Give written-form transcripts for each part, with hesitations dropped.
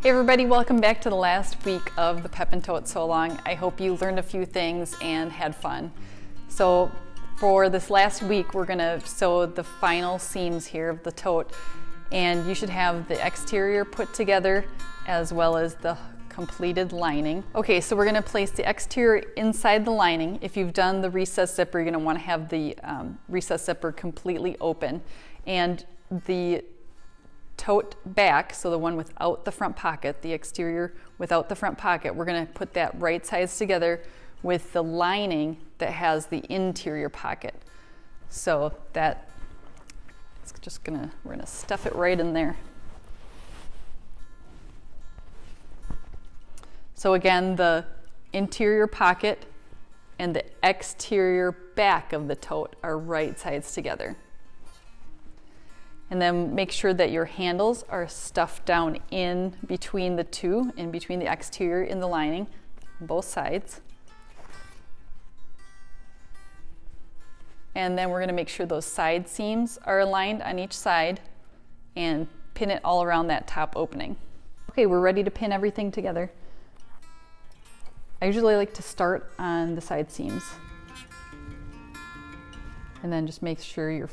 Hey everybody, welcome back to the last week of the Pepin Tote Sew Along. I hope you learned a few things and had fun. So for this last week, we're gonna sew the final seams here of the tote, and you should have the exterior put together as well as the completed lining. Okay, so we're gonna place the exterior inside the lining. If you've done the recessed zipper, you're gonna wanna have the recessed zipper completely open, and the tote back, so the one without the front pocket, the exterior without the front pocket, we're going to put that right sides together with the lining that has the interior pocket. So that it's just we're gonna stuff it right in there. So again, the interior pocket and the exterior back of the tote are right sides together. And then make sure that your handles are stuffed down in between the two, in between the exterior and the lining, on both sides. And then we're gonna make sure those side seams are aligned on each side and pin it all around that top opening. Okay, we're ready to pin everything together. I usually like to start on the side seams. And then just make sure your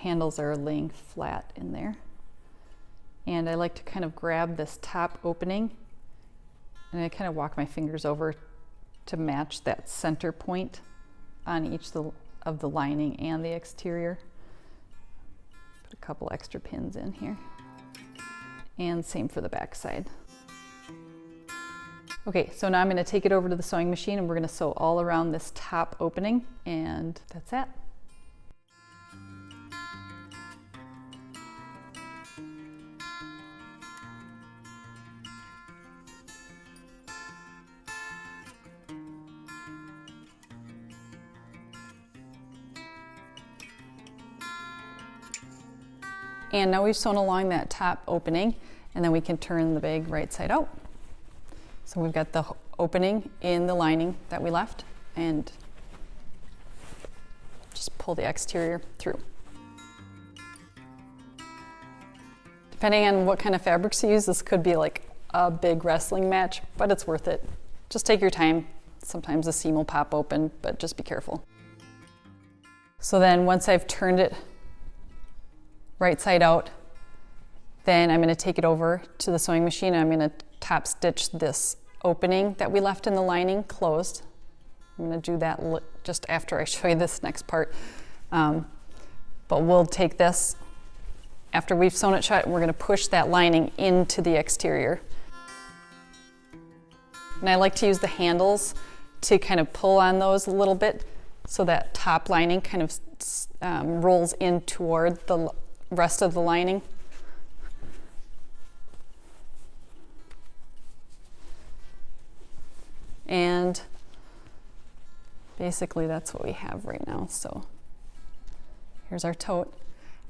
handles are laying flat in there. And I like to kind of grab this top opening and I kind of walk my fingers over to match that center point on each of the lining and the exterior. Put a couple extra pins in here. And same for the back side. Okay, so now I'm going to take it over to the sewing machine and we're going to sew all around this top opening, and that's that. And now we've sewn along that top opening, and then we can turn the bag right side out. So we've got the opening in the lining that we left, and just pull the exterior through. Depending on what kind of fabrics you use, this could be like a big wrestling match, but it's worth it. Just take your time. Sometimes the seam will pop open, but just be careful. So then once I've turned it right side out, then I'm going to take it over to the sewing machine and I'm going to top stitch this opening that we left in the lining closed. I'm going to do that just after I show you this next part. But we'll take this after we've sewn it shut and we're going to push that lining into the exterior. And I like to use the handles to kind of pull on those a little bit so that top lining kind of rolls in toward the rest of the lining. And basically that's what we have right now. So here's our tote.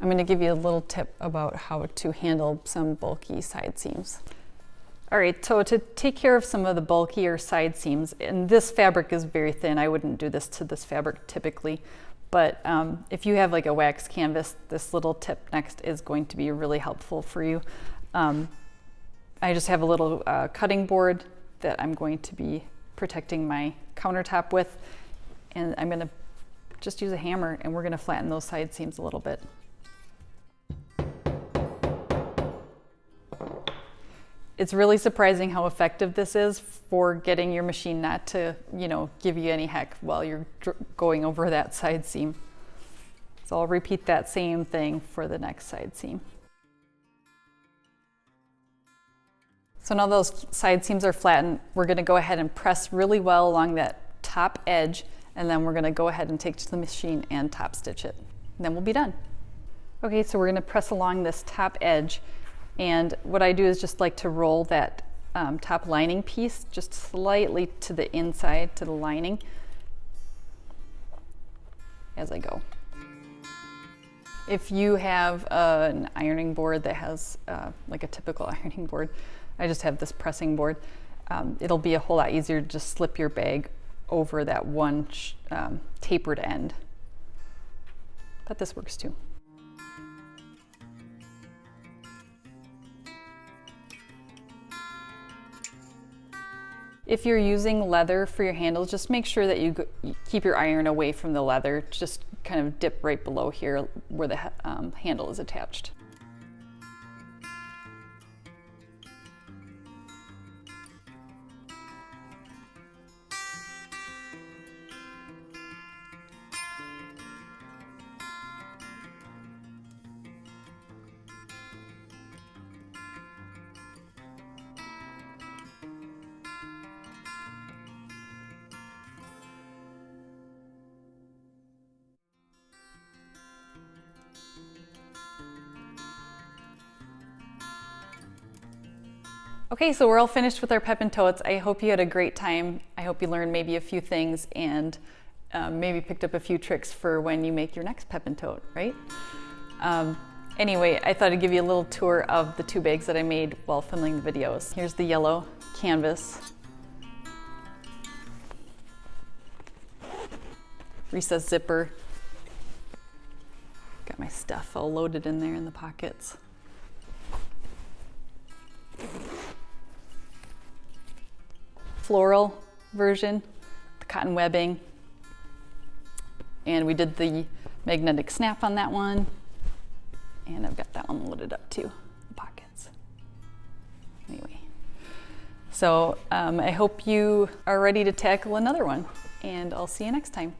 I'm going to give you a little tip about how to handle some bulky side seams. All right, so to take care of some of the bulkier side seams, and this fabric is very thin, I wouldn't do this to this fabric typically, but if you have like a wax canvas, this little tip next is going to be really helpful for you. I just have a little cutting board that I'm going to be protecting my countertop with, and I'm going to just use a hammer and we're going to flatten those side seams a little bit. It's really surprising how effective this is for getting your machine not to, give you any heck while you're going over that side seam. So I'll repeat that same thing for the next side seam. So now those side seams are flattened, we're going to go ahead and press really well along that top edge, and then we're going to go ahead and take it to the machine and top stitch it. And then we'll be done. Okay, so we're going to press along this top edge. And what I do is just like to roll that top lining piece just slightly to the inside, to the lining, as I go. If you have an ironing board that has like a typical ironing board, I just have this pressing board, it'll be a whole lot easier to just slip your bag over that one tapered end. But this works too. If you're using leather for your handles, just make sure that you keep your iron away from the leather. Just kind of dip right below here where the handle is attached. Okay, so we're all finished with our Pepin totes. I hope you had a great time. I hope you learned maybe a few things and maybe picked up a few tricks for when you make your next Pepin tote, right? Anyway, I thought I'd give you a little tour of the 2 bags that I made while filming the videos. Here's the yellow canvas, recessed zipper. Got my stuff all loaded in there in the pockets. Floral version, the cotton webbing, and we did the magnetic snap on that one, and I've got that one loaded up too, the pockets. Anyway, so I hope you are ready to tackle another one, and I'll see you next time.